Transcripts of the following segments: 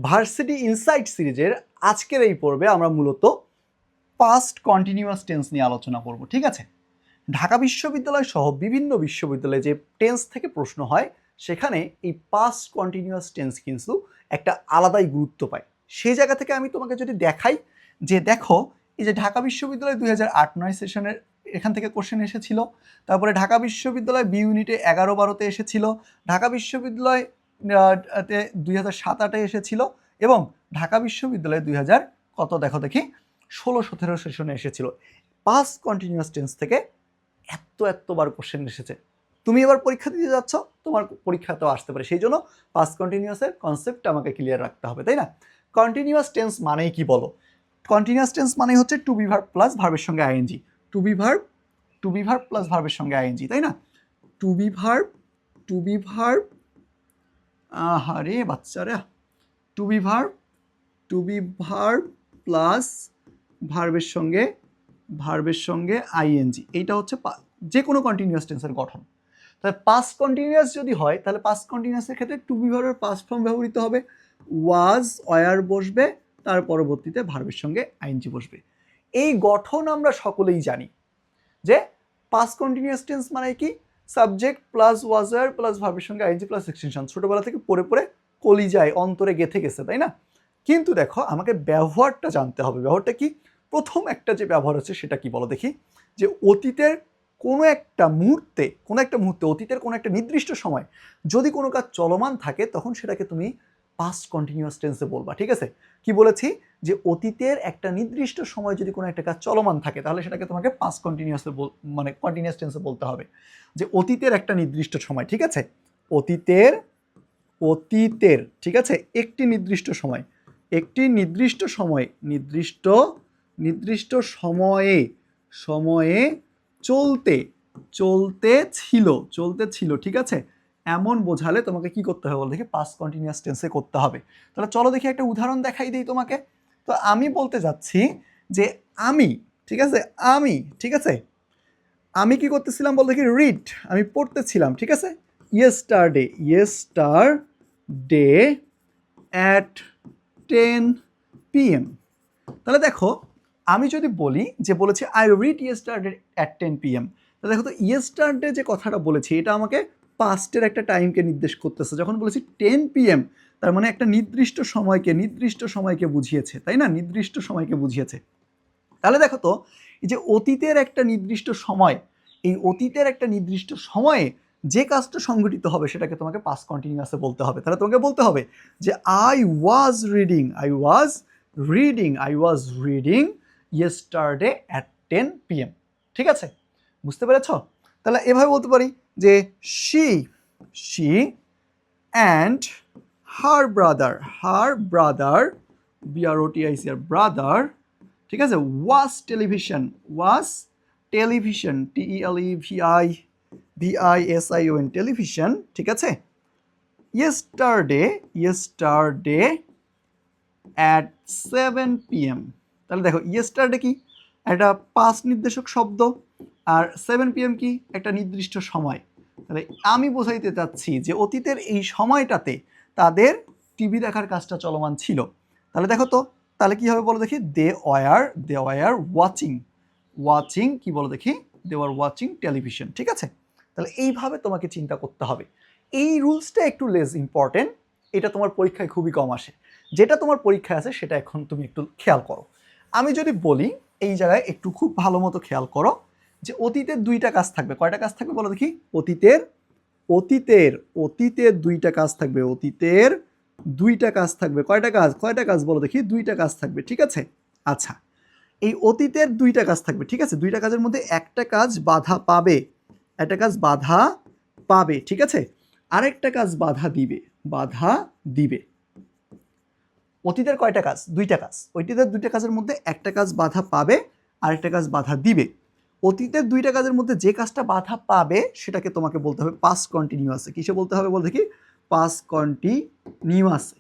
Varsity insight সিরিজের আজকের এই পর্বে আমরা মূলত পাস্ট কন্টিনিউয়াস টেন্স নিয়ে আলোচনা করব। ঠিক আছে, ঢাকা বিশ্ববিদ্যালয় সহ বিভিন্ন বিশ্ববিদ্যালয়ে যে টেন্স থেকে প্রশ্ন হয় সেখানে এই পাস্ট কন্টিনিউয়াস টেন্স কিন্তু একটা আলাদাই গুরুত্ব পায়। সেই জায়গা থেকে আমি তোমাকে যদি দেখাই যে দেখো এই যে ঢাকা বিশ্ববিদ্যালয় 2008-09 সেশনের এখান থেকে কোশ্চেন এসেছিল, তারপরে ঢাকা বিশ্ববিদ্যালয় বি ইউনিটে 11-12তে এসেছিল, ঢাকা বিশ্ববিদ্যালয় 2007-08 এসেছিল এবং ঢাকা বিশ্ববিদ্যালয় 2000 কত দেখো দেখি 16-17 সেশনে এসেছিল। পাস্ট কন্টিনিউয়াস টেন্স থেকে এতবার কোশ্চেন এসেছে। তুমি এবার পরীক্ষা দিতে যাচ্ছ, তোমার পরীক্ষাতেও আসতে পারে, সেই জন্য পাস্ট কন্টিনিউয়াসের কনসেপ্টটা আমাকে ক্লিয়ার রাখতে হবে, তাই না? কন্টিনিউয়াস টেন্স মানেই কি বলো? কন্টিনিউয়াস টেন্স মানে হচ্ছে টু বি ভার্ব প্লাস ভার্বের সঙ্গে ING. To be verb plus ভার্বের সঙ্গে আইএনজি, তাই না? টু বি ভার্ব আহারে বাচ্চারা, টু বি ভার্ব প্লাস ভার্বের সঙ্গে আইএনজি, এইটা হচ্ছে যে কোনো কন্টিনিউয়াস টেন্সের গঠন। তাহলে পাস্ট কন্টিনিউয়াস যদি হয় তাহলে পাস্ট কন্টিনিউয়াসের ক্ষেত্রে টু বি ভার্বের পাস্ট ফর্ম ব্যবহৃত হবে, ওয়াজ ওয়ার বসবে, তার পরবর্তীতে ভার্বের সঙ্গে আইএনজি বসবে। এই গঠন আমরা সকলেই জানি যে পাস্ট কন্টিনিউয়াস টেন্স মানে কি, subject plus was were plus ভার্বের সঙ্গে আইএনজি প্লাস এক্সটেনশন। ছোটবেলা থেকে পড়ে কলিজায় অন্তরে গেঁথে গেছে, তাই না? কিন্তু দেখো আমাকে ব্যবহারটা জানতে হবে। ব্যবহারটা কি? প্রথম একটা যে ব্যবহার আছে সেটা কি বলো দেখি, যে অতীতের কোনো একটা মুহূর্তে অতীতের কোনো একটা নির্দিষ্ট সময় যদি কোনো কাজ চলমান থাকে তখন সেটাকে তুমি পাস্ট কন্টিনিউয়াস টেন্সে বলবা। ঠিক আছে, কি বলেছি? যে অতীতের একটা নির্দিষ্ট সময় যদি কোনো একটা কাজ চলমান থাকে তাহলে সেটাকে তোমাকে পাস্ট কন্টিনিউয়াসে কন্টিনিউয়াস টেন্সে বলতে হবে। যে অতীতের একটা নির্দিষ্ট সময়, ঠিক আছে, অতীতের ঠিক আছে, একটি নির্দিষ্ট সময়ে চলতে ছিল, ঠিক আছে, এমন বোঝালে তোমাকে কি করতে হবে বল দেখি? পাস্ট কন্টিনিউয়াস টেন্সে করতে হবে। তাহলে চলো দেখি একটা উদাহরণ দেখাই দিই তোমাকে। তো আমি বলতে যাচ্ছি যে আমি কি করতেছিলাম বল দেখি? রিড, আমি পড়তেছিলাম, ঠিক আছে। Yesterday at 10 PM। তাহলে দেখো আমি যদি বলি যে বলেছি I read yesterday at 10 PM, তাহলে দেখো তো ইয়েস্টারডে যে কথাটা বলেছি এটা আমাকে পাস্টের একটা টাইমকে নির্দেশ করতেছে। যখন বলেছি 10 PM তার মানে একটা নির্দিষ্ট সময়কে বুঝিয়েছে, তাই না? নির্দিষ্ট সময়কে বুঝিয়েছে। তাহলে দেখো তো এই যে অতীতের একটা নির্দিষ্ট সময়, এই অতীতের একটা নির্দিষ্ট সময়ে যে কাজটা সংঘটিত হবে সেটাকে তোমাকে পাস্ট কন্টিনিউয়াসে বলতে হবে। তাহলে তোমাকে বলতে হবে যে I was reading yesterday at 10 PM। ঠিক আছে, বুঝতে পেরেছ? তাহলে এভাবে বলতে পারি যে she and her brother BROTICR brother, ঠিক আছে, ওয়াজ টেলিভিশন TELEVISION টেলিভিশন, ঠিক আছে, ইয়েস্টারডে অ্যাট 7 PM। তাহলে দেখো ইয়েস্টারডে কি একটা পাস্ট নির্দেশক শব্দ, আর 7 PM কি একটা নির্দিষ্ট সময়। তাহলে আমি বোঝাইতে চাচ্ছি যে অতীতের এই সময়টাতে তাদের টিভি দেখার কাজটা চলমান ছিল। তাহলে দেখো তো তাহলে কি হবে বলো দেখি? দে ওয়ার ওয়াচিং কি বলো দেখি? They were watching television. ঠিক আছে, তাহলে এইভাবে তোমাকে চিন্তা করতে হবে। এই রুলসটা একটু লেস ইম্পর্টেন্ট, এটা তোমার পরীক্ষায় খুবই কম আসে। যেটা তোমার পরীক্ষায় আছে সেটা এখন তুমি একটু খেয়াল করো। আমি যদি বলি এই জায়গায় একটু খুব ভালো মতো খেয়াল করো যে অতীতের দুইটা কাজ থাকবে। কয়টা কাজ থাকবে বলো দেখি? অতীতের দুইটা কাজ থাকবে। অতীতের দুইটা কাজ থাকবে। কয়টা কাজ বলো দেখি? দুইটা কাজ থাকবে, ঠিক আছে। আচ্ছা, এই অতীতের দুইটা কাজ থাকবে, ঠিক আছে। দুইটা কাজের মধ্যে একটা কাজ বাধা পাবে, ঠিক আছে, আরেকটা কাজ বাধা দিবে। অতীতের কয়টা কাজ? দুইটা কাজ। অতীতের দুইটা কাজের মধ্যে একটা কাজ বাধা পাবে, আরেকটা কাজ বাধা দিবে। অতীতের দুইটা কাজের মধ্যে যে কাজটা বাধা পাবে সেটাকে তোমাকে বলতে হবে পাস্ট কন্টিনিউয়াসে। কিসে বলতে হবে বল দেখি? পাস্ট কন্টিনিউয়াসে।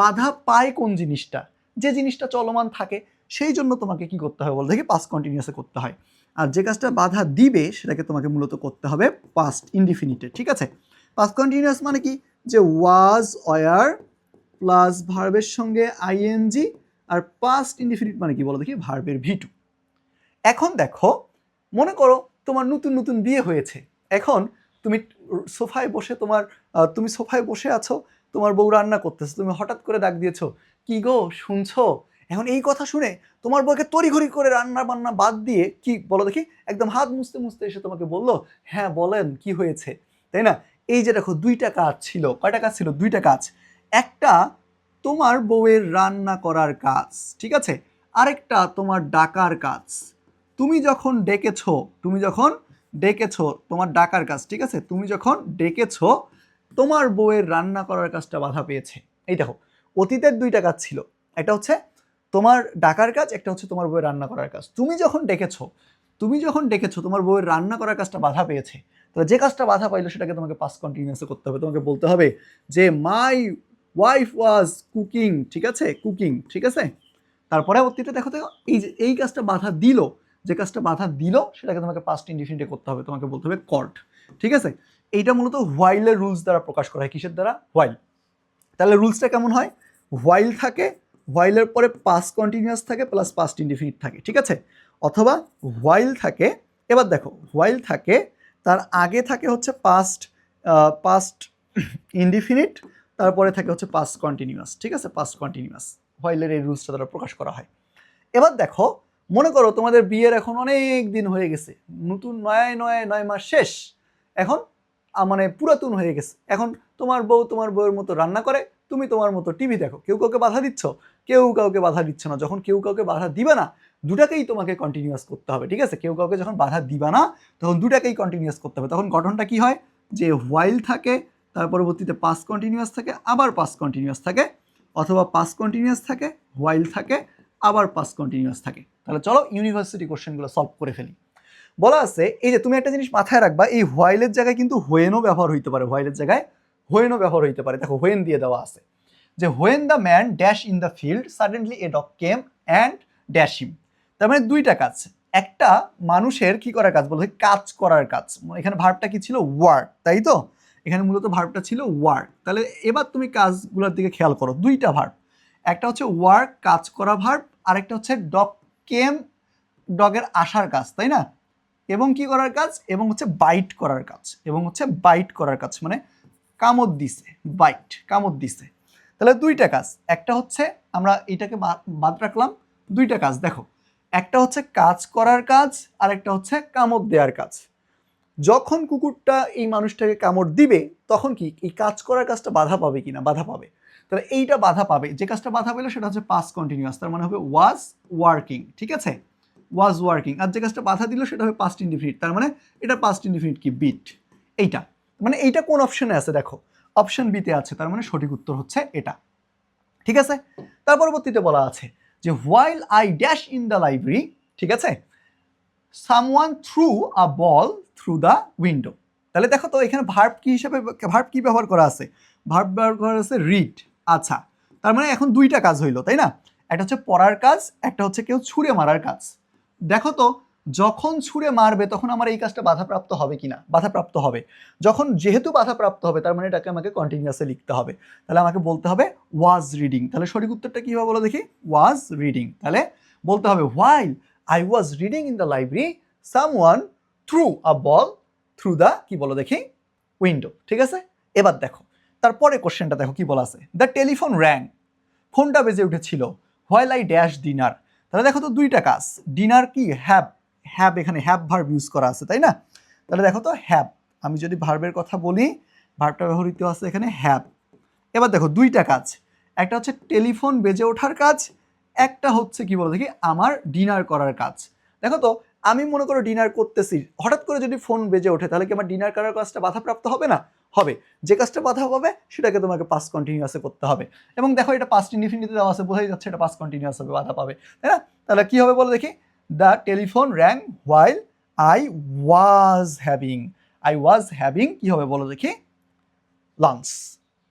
বাধা পায় কোন জিনিসটা? যে জিনিসটা চলমান থাকে, সেই জন্য তোমাকে কি করতে হবে বল দেখি? পাস্ট কন্টিনিউয়াসে করতে হয়। আর যে কাজটা বাধা দিবে সেটাকে তোমাকে মূলত করতে হবে পাস্ট ইনডিফিনিটে, ঠিক আছে। পাস্ট কন্টিনিউয়াস মানে কি? যে ওয়াজ ওয়ার প্লাস ভার্বের সঙ্গে আইএনজি আর পাস্ট ইনডিফিনিট মানে কি বলো দেখি, ভার্বের ভি টু। এখন দেখো, মনে করো তোমার নতুন নতুন বিয়ে হয়েছে, এখন তুমি সোফায় বসে তুমি সোফায় বসে আছো, তোমার বউ রান্না করতেছে, তুমি হঠাৎ করে ডাক দিয়েছো, কি গো শুনছো? এখন এই কথা শুনে তোমার বউকে তড়িঘড়ি করে রান্না বান্না বাদ দিয়ে কি বলো দেখি, একদম হাত মুছতে মুছতে এসে তোমাকে বললো, হ্যাঁ বলেন কি হয়েছে, তাই না? এই যে দেখো দুইটা কাজ ছিল, কয়টা কাজ ছিল? দুইটা কাজ। একটা তোমার বউয়ের রান্না করার কাজ, ঠিক আছে, আরেকটা তোমার ডাকার কাজ। তুমি যখন ডেকেছো তোমার ডাকার কাজ, ঠিক আছে, তুমি যখন ডেকেছো তোমার বউয়ের রান্না করার কাজটা বাধা পেয়েছে। এই দেখো, অতীতের দুইটা কাজ ছিল, একটা হচ্ছে তোমার ডাকার কাজ, একটা হচ্ছে তোমার বউয়ের রান্না করার কাজ। তুমি যখন ডেকেছো তোমার বউয়ের রান্না করার কাজটা বাধা পেয়েছে, তো যে কাজটা বাধা পাইলো সেটাকে তোমাকে পাস্ট কন্টিনিউয়াসে করতে হবে। তোমাকে বলতে হবে যে মাই ওয়াইফ ওয়াজ কুকিং, ঠিক আছে, কুকিং, ঠিক আছে। তারপরে অতীতে দেখো তো এই যে এই কাজটা বাধা দিল, যে কাজটা বাধা দিল সেটাকে তোমাকে পাস্ট ইনডিফিনিটে করতে হবে, তোমাকে বলতে হবে কল্ড, ঠিক আছে। এইটা মূলত হোয়াইলের রুলস দ্বারা প্রকাশ করা হয়। কিসের দ্বারা? হোয়াইল। তাহলে রুলসটা কেমন হয়? হোয়াইল থাকে, হোয়াইলের পরে পাস্ট কন্টিনিউয়াস থাকে প্লাস পাস্ট ইনডিফিনিট থাকে, ঠিক আছে। অথবা হোয়াইল থাকে, এবার দেখো হোয়াইল থাকে, তার আগে থাকে হচ্ছে পাস্ট ইনডিফিনিট, তারপরে থাকে হচ্ছে পাস্ট কন্টিনিউয়াস, ঠিক আছে, পাস্ট কন্টিনিউয়াস। হোয়াইলের এই রুলসটা দ্বারা প্রকাশ করা হয়। এবার দেখো, মনে করো তোমাদের বিয়ের এখন অনেক দিন হয়ে গেছে, নতুন 9 মাস শেষ, এখন মানে পুরাতন হয়ে গেছে। এখন তোমার বউ তোমার বউয়ের মতো রান্না করে, তুমি তোমার মতো টিভি দেখো। কেউ কাউকে বাধা দিচ্ছ? কেউ কাউকে বাধা দিচ্ছ না। যখন কেউ কাউকে বাধা দিবে না, দুটাকেই তোমাকে কন্টিনিউয়াস করতে হবে, ঠিক আছে। কেউ কাউকে যখন বাধা দিবা না, তখন দুটাকেই কন্টিনিউয়াস করতে হবে। তখন গঠনটা কি হয়? যে হোয়াইল থাকে, তার পরবর্তীতে পাস্ট কন্টিনিউয়াস থাকে, আবার পাস্ট কন্টিনিউয়াস থাকে, অথবা পাস্ট কন্টিনিউয়াস থাকে, হোয়াইল থাকে, আবার পাস্ট কন্টিনিউয়াস থাকে। তাহলে চলো ইউনিভার্সিটি কোশ্চেনগুলো সলভ করে ফেলি। বলা আছে, এই যে তুমি একটা জিনিস মাথায় রাখবা, এই হোয়াইলের জায়গায় কিন্তু হোয়েনও ব্যবহার হইতে পারে, হোয়াইলের জায়গায় হোয়েনও ব্যবহার হইতে পারে। দেখো হোয়েন দিয়ে দেওয়া আছে যে when the man dash in the field suddenly a dog came and dash him. তার মানে দুইটা কাজ, একটা মানুষের কি করার কাজ, বলতে কাজ করার কাজ। এখানে ভার্বটা কি ছিল? ওয়ার্ক, তাই তো? এখানে মূলত ভার্বটা ছিল ওয়ার্ক। তাহলে এবার তুমি কাজগুলোর দিকে খেয়াল করো, দুইটা ভার্ব, একটা হচ্ছে ওয়ার্ক কাজ করা ভার্ব, আরেকটা হচ্ছে ডগ কেম ডগের আসার কাজ, তাই না? এবং কি করার কাজ? এবং হচ্ছে বাইট করার কাজ, এবং হচ্ছে বাইট করার কাজ মানে কামড় দিছে, বাইট, কামড় দিছে। তাহলে দুইটা কাজ, একটা হচ্ছে আমরা এটাকে বাদ রাখলাম, দুইটা কাজ দেখো, একটা হচ্ছে কাজ করার কাজ, আর একটা হচ্ছে কামড় দেওয়ার কাজ। যখন কুকুরটা এই মানুষটাকে কামড় দিবে, তখন কি এই কাজ করার কাজটা বাধা পাবে কিনা? বাধা পাবে। তাহলে এইটা বাধা পাবে, যে কাজটা বাধা পেলো সেটা হচ্ছে পাস্ট কন্টিনিউয়াস, তার মানে হবে ওয়াজ ওয়ার্কিং, ঠিক আছে, ওয়াজ ওয়ার্কিং। আর যে কাজটা বাধা দিল সেটা হবে পাস্ট ইনডিফিনিট, তার মানে এটা পাস্ট ইনডিফিনিট কি? বিট। এইটা মানে এইটা কোন অপশনে আছে? দেখো অপশন বিতে আছে, তার মানে সঠিক উত্তর হচ্ছে এটা, ঠিক আছে। তার পরবর্তীতে বলা আছে যে while I dash in the library, ঠিক আছে, someone through a ball through the window. তাহলে দেখো তো এখানে ভার্ব কি হিসেবে, ভার্ব কি ব্যবহার করা আছে? ভার্ব ব্যবহার করা আছে রিড। আচ্ছা, তার মানে এখন দুইটা কাজ হইলো, তাই না? একটা হচ্ছে পড়ার কাজ, একটা হচ্ছে কেউ ছুঁড়ে মারার কাজ। দেখো তো, যখন ছুঁড়ে মারবে তখন আমার এই কাজটা বাধাপ্রাপ্ত হবে কিনা? বাধাপ্রাপ্ত হবে। যখন যেহেতু বাধাপ্রাপ্ত হবে, তার মানে এটাকে আমাকে কন্টিনিউয়াসে লিখতে হবে। তাহলে আমাকে বলতে হবে ওয়াজ রিডিং। তাহলে সঠিক উত্তরটা কি হবে বলো দেখি? Was reading. তাহলে বলতে হবে while I was reading in the library, someone threw a ball through the কি বলো দেখি? উইন্ডো, ঠিক আছে। এবার দেখো তারপরে কোশ্চেনটা দেখো কি বলা আছে, দ্য টেলিফোন র্যাং, ফোনটা বেজে উঠেছিল, হোয়াইল আই ড্যাশ ডিনার। তাহলে দেখো তো দুইটা কাজ, ডিনার কি? হ্যাভ, হ্যাভ এখানে হ্যাভ ভার্ব ইউজ করা আছে, তাই না? তাহলে দেখো তো হ্যাভ, আমি যদি ভার্বের কথা বলি, ভার্বটা ব্যবহৃত আছে এখানে হ্যাভ। এবার দেখো দুইটা কাজ, একটা হচ্ছে টেলিফোন বেজে ওঠার কাজ, একটা হচ্ছে কি বলো দেখি আমার ডিনার করার কাজ। দেখো তো আমি মনে করো ডিনার করতেছি, হঠাৎ করে যদি ফোন বেজে ওঠে, তাহলে কি আমার ডিনার করার কাজটা বাধাপ্রাপ্ত হবে না? হবে। যে কাজটা বাধা পাবে সেটাকে তোমাকে পাস্ট কন্টিনিউয়াসে করতে হবে। এবং দেখো এটা পাস্ট ইনডিফিনিটে দেওয়া আছে, বোঝাই যাচ্ছে এটা পাস্ট কন্টিনিউয়াস হবে, বাধা পাবে, তাই না? তাহলে কি হবে বলো দেখি? The telephone rang while I was having কি হবে বলো দেখি? লাঞ্চ।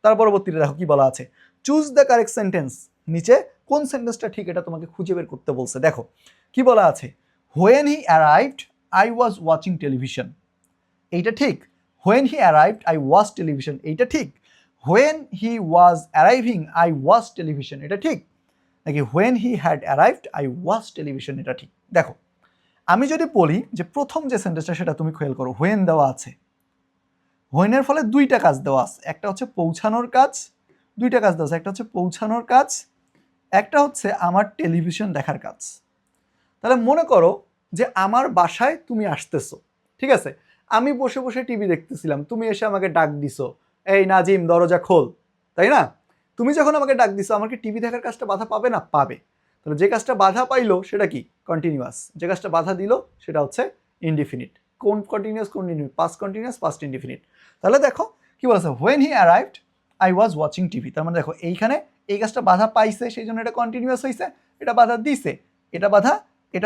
তার পরবর্তীতে দেখো কি বলা আছে, চুজ দ্য কারেক্ট সেন্টেন্স। নিচে কোন সেন্টেন্সটা ঠিক এটা তোমাকে খুঁজে বের করতে বলছে। দেখো কি বলা আছে, when he arrived I was watching television, এইটা ঠিক। When he arrived I watch television, এইটা ঠিক। When he was arriving I watch television, এটা ঠিক? নাকি when he had arrived I watch television, এটা ঠিক? দেখো আমি যদি বলি যে প্রথম যে সেন্টেন্সটা সেটা তুমি খেয়াল করো, হোয়েন দেওয়া আছে, হোয়েনের ফলে দুইটা কাজ দেওয়া আছে, একটা হচ্ছে পৌঁছানোর কাজ, দুইটা কাজ দেওয়া আছে, একটা হচ্ছে পৌঁছানোর কাজ, একটা হচ্ছে আমার টেলিভিশন দেখার কাজ। তাহলে মনে করো যে আমার বাসায় তুমি আসতেছো, ঠিক আছে, আমি বসে বসে টিভি দেখতেছিলাম, তুমি এসে আমাকে ডাক দিছো, এই নাজিম দরজা খোল, তাই না? তুমি যখন আমাকে ডাক দিছো, আমাকে টিভি দেখার কাজটা বাধা পাবে না? পাবে। তাহলে যে কাজটা বাধা পাইলো সেটা কি? কন্টিনিউয়াস। যে কাজটা বাধা দিল সেটা হচ্ছে ইনডিফিনিট। কোন কন্টিনিউয়াস, কোন indefinite? Past continuous, past indefinite. তাহলে দেখো কি বলছে, when he arrived I was watching TV. তার মানে দেখো এইখানে এই কাজটা বাধা পাইছে সেই জন্য এটা কন্টিনিউয়াস হয়েছে, এটা বাধা দিছে, এটা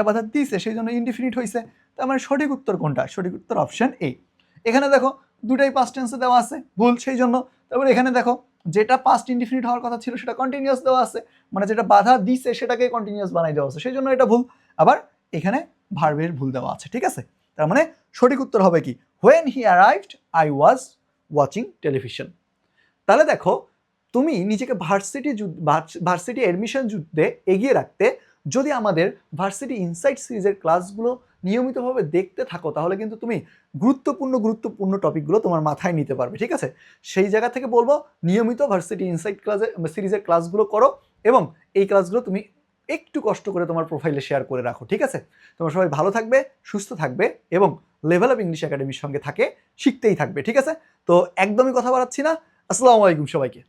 বাধা দিছে সেই জন্য ইনডিফিনিট হয়েছে। তার মানে সঠিক উত্তর কোনটা? সঠিক উত্তর অপশন এ। এখানে দেখো দুটাই পাস্ট টেন্সে দেওয়া আছে, ভুল সেই জন্য। তারপরে এখানে দেখো যেটা পাস্ট ইনডিফিনিট হওয়ার কথা ছিল সেটা কন্টিনিউয়াস দেওয়া আছে, মানে যেটা বাধা দিছে সেটাকে কন্টিনিউয়াস বানাই দেওয়া আছে, সেই জন্য এটা ভুল। আবার এখানে ভার্বের ভুল দেওয়া আছে, ঠিক আছে? তার মানে সঠিক উত্তর হবে কি? When he arrived I was watching television. তাহলে দেখো তুমি নিজেকে ভার্সিটি অ্যাডমিশন যুদ্ধে এগিয়ে রাখতে যদি আমাদের ভার্সিটি ইনসাইট সিরিজের ক্লাসগুলো নিয়মিতভাবে দেখতে থাকো, তাহলে কিন্তু তুমি গুরুত্বপূর্ণ টপিকগুলো তোমার মাথায় নিতে পারবে, ঠিক আছে? সেই জায়গা থেকে বলবো নিয়মিত ভার্সিটি ইনসাইট সিরিজের ক্লাসগুলো করো, এবং এই ক্লাসগুলো তুমি একটু কষ্ট করে তোমার প্রোফাইলে শেয়ার করে রাখো, ঠিক আছে? তোমরা সবাই ভালো থাকবে, সুস্থ থাকবে, এবং লেভেল আপ ইংলিশ একাডেমির সঙ্গে শিখতেই থাকবে, ঠিক আছে? তো একদমই কথা বাড়াচ্ছি না। আসসালামু আলাইকুম সবাইকে।